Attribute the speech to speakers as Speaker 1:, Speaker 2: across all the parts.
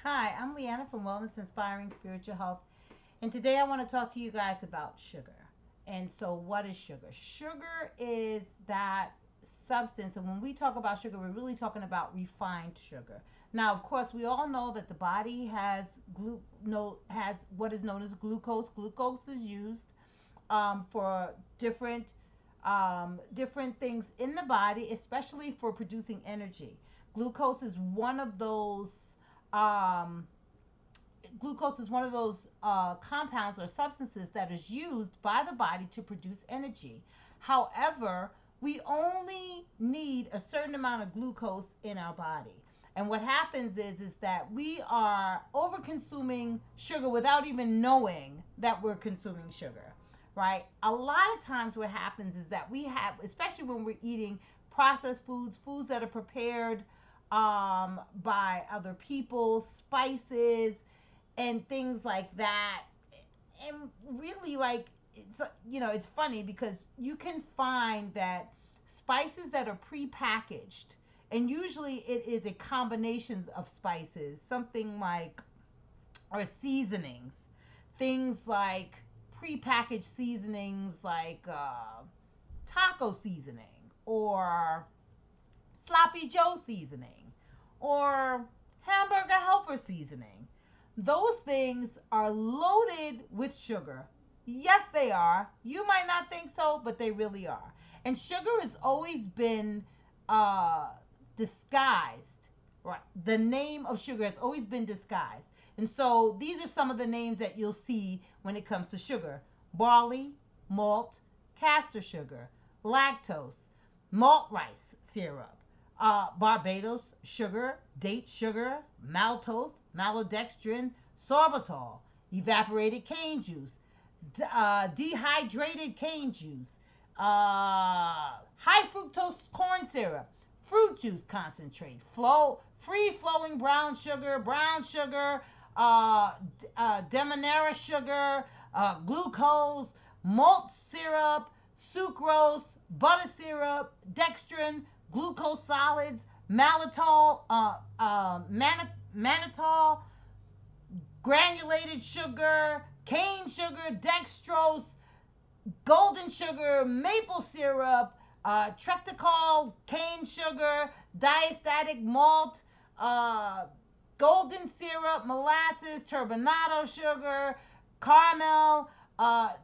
Speaker 1: Hi, I'm Leanna from Wellness Inspiring Spiritual Health, and today I want to talk to you guys about sugar. And so, what is sugar? Sugar is that substance, and when we talk about sugar, we're really talking about refined sugar. Now, of course, we all know that the body has has what is known as glucose. Glucose is used for different things in the body, especially for producing energy. Glucose is one of those um, glucose is one of those compounds or substances that is used by the body to produce energy. However, we only need a certain amount of glucose in our body. And what happens is that we are over consuming sugar without even knowing that we're consuming sugar, right? A lot of times what happens is that we have, especially when we're eating processed foods, foods that are prepared by other people, spices, and things like that. And really, like, it's funny because you can find that spices that are prepackaged, and usually it is a combination of spices, something like, or seasonings, things like prepackaged seasonings like taco seasoning or sloppy joe seasoning or hamburger helper seasoning. Those things are loaded with sugar. Yes, they are. You might not think so, but they really are. And sugar has always been uh, disguised, right? The name of sugar has always been disguised. And so these are some of the names that you'll see when it comes to sugar: barley, malt, castor sugar, lactose, malt rice syrup, Barbados sugar, date sugar, maltose, maltodextrin, sorbitol, evaporated cane juice, dehydrated cane juice, high fructose corn syrup, fruit juice concentrate, free flowing brown sugar, demerara sugar, glucose, malt syrup, sucrose, butter syrup, dextrin, glucose solids, mannitol, mannitol, granulated sugar, cane sugar, dextrose, golden sugar, maple syrup, trecticol, cane sugar, diastatic malt, uh, golden syrup, molasses, turbinado sugar, caramel,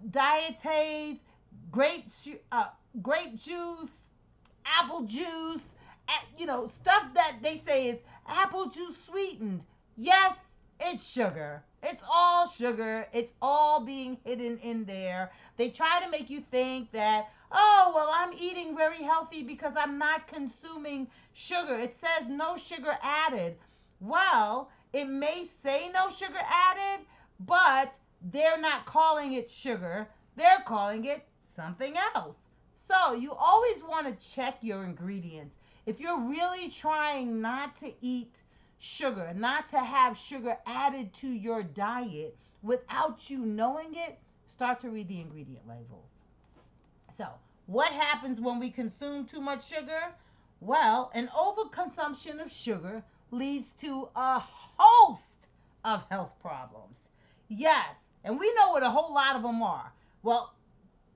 Speaker 1: dietase, grape, grape juice, apple juice, stuff that they say is apple juice sweetened. Yes, it's sugar. It's all sugar. It's all being hidden in there. They try to make you think that, oh, well, I'm eating very healthy because I'm not consuming sugar. It says no sugar added. Well, it may say no sugar added, but they're not calling it sugar. They're calling it something else. So you always want to check your ingredients. If you're really trying not to eat sugar, not to have sugar added to your diet without you knowing it, start to read the ingredient labels. So, what happens when we consume too much sugar? Well, an overconsumption of sugar leads to a host of health problems. Yes, and we know what a whole lot of them are. Well,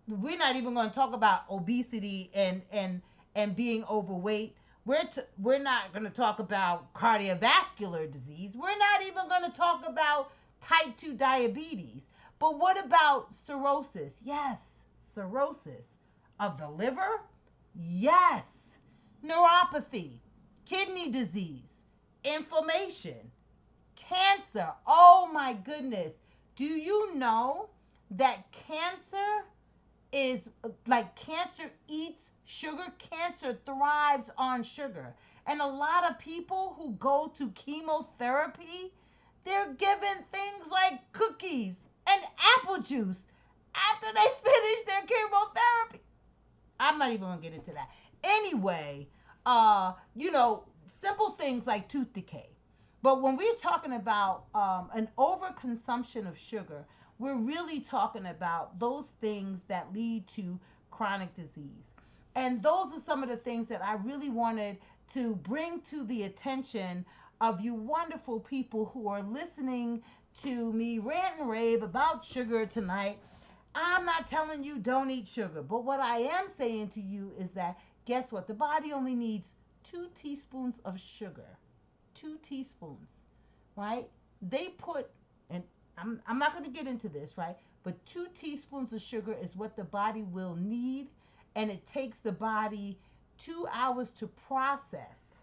Speaker 1: we're not even going to talk about obesity and being overweight. We're not going to talk about cardiovascular disease. We're not even going to talk about type 2 diabetes. But what about cirrhosis? Yes, cirrhosis of the liver? Yes. Neuropathy, kidney disease, inflammation, cancer. Oh my goodness. Do you know that cancer is like cancer eats sugar? Cancer thrives on sugar. And a lot of people who go to chemotherapy, they're given things like cookies and apple juice after they finish their chemotherapy. I'm not even gonna get into that. Anyway, simple things like tooth decay. But when we're talking about an overconsumption of sugar, we're really talking about those things that lead to chronic disease. And those are some of the things that I really wanted to bring to the attention of you wonderful people who are listening to me rant and rave about sugar tonight. I'm not telling you don't eat sugar, but what I am saying to you is that guess what? The body only needs 2 teaspoons of sugar. 2 teaspoons, right? They put, and I'm not going to get into this, right? But 2 teaspoons of sugar is what the body will need, and it takes the body 2 hours to process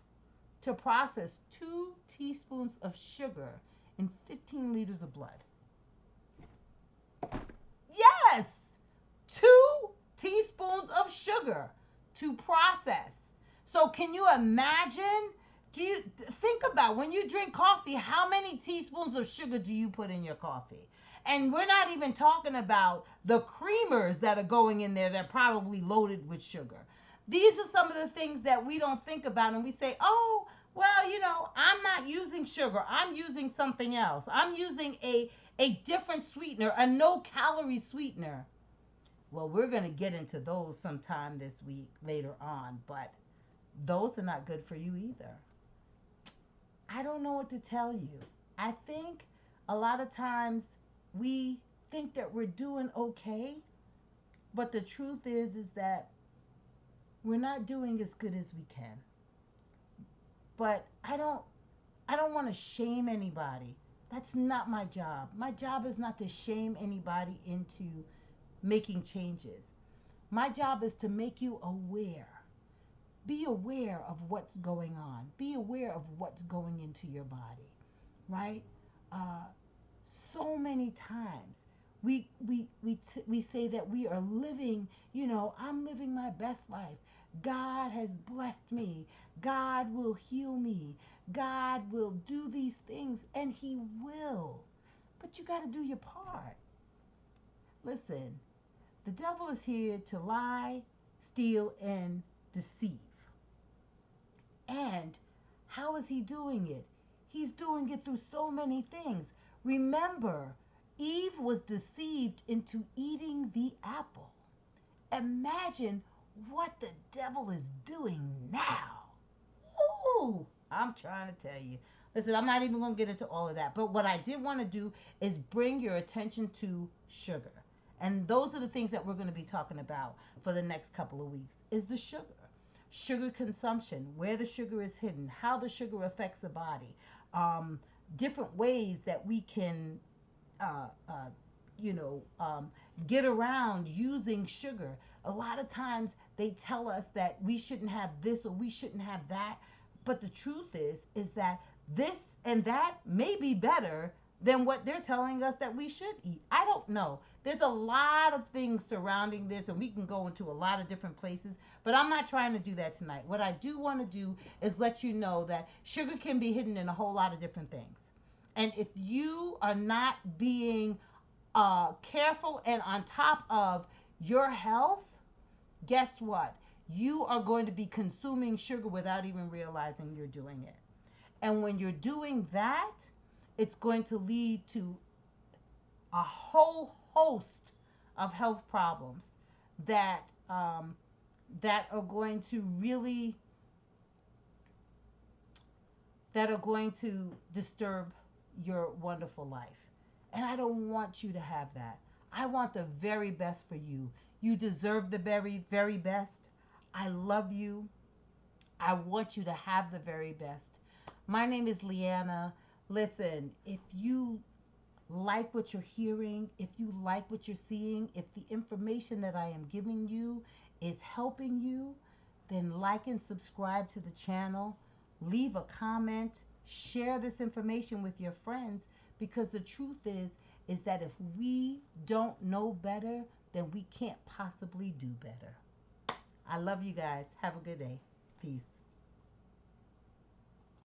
Speaker 1: 2 teaspoons of sugar in 15 liters of blood. Yes, 2 teaspoons of sugar to process. So can you imagine? Do you think about when you drink coffee, how many teaspoons of sugar do you put in your coffee? And we're not even talking about the creamers that are going in there that are probably loaded with sugar. These are some of the things that we don't think about, and we say, oh, well, I'm not using sugar. I'm using something else. I'm using a different sweetener, a no calorie sweetener. Well, we're going to get into those sometime this week later on, but those are not good for you either. I don't know what to tell you. I think a lot of times we think that we're doing okay, but the truth is that we're not doing as good as we can. But I don't want to shame anybody. That's not my job. My job is not to shame anybody into making changes. My job is to make you aware. Be aware of what's going on. Be aware of what's going into your body, right? Uh, so many times we say that we are living, I'm living my best life. God has blessed me. God will heal me. God will do these things, and He will. But you got to do your part. Listen, the devil is here to lie, steal, and deceive. And how is he doing it? He's doing it through so many things. Remember, Eve was deceived into eating the apple. Imagine what the devil is doing now. Ooh, I'm trying to tell you. Listen, I'm not even going to get into all of that. But what I did want to do is bring your attention to sugar. And those are the things that we're going to be talking about for the next couple of weeks is the sugar. Sugar consumption, where the sugar is hidden, how the sugar affects the body, different ways that we can, uh, uh, you know, um, get around using sugar. A lot of times they tell us that we shouldn't have this or we shouldn't have that, but the truth is that this and that may be better than what they're telling us that we should eat. I don't know. There's a lot of things surrounding this, and we can go into a lot of different places, but I'm not trying to do that tonight. What I do want to do is let you know that sugar can be hidden in a whole lot of different things. And if you are not being careful and on top of your health, guess what? You are going to be consuming sugar without even realizing you're doing it. And when you're doing that, it's going to lead to a whole host of health problems that that are going to really that are going to disturb your wonderful life. And I don't want you to have that. I want the very best for you. You deserve the very, very best. I love you. I want you to have the very best. My name is Leanna. Listen, if you like what you're hearing, if you like what you're seeing, if the information that I am giving you is helping you, then like and subscribe to the channel. Leave a comment. Share this information with your friends because the truth is that if we don't know better, then we can't possibly do better. I love you guys. Have a good day. Peace.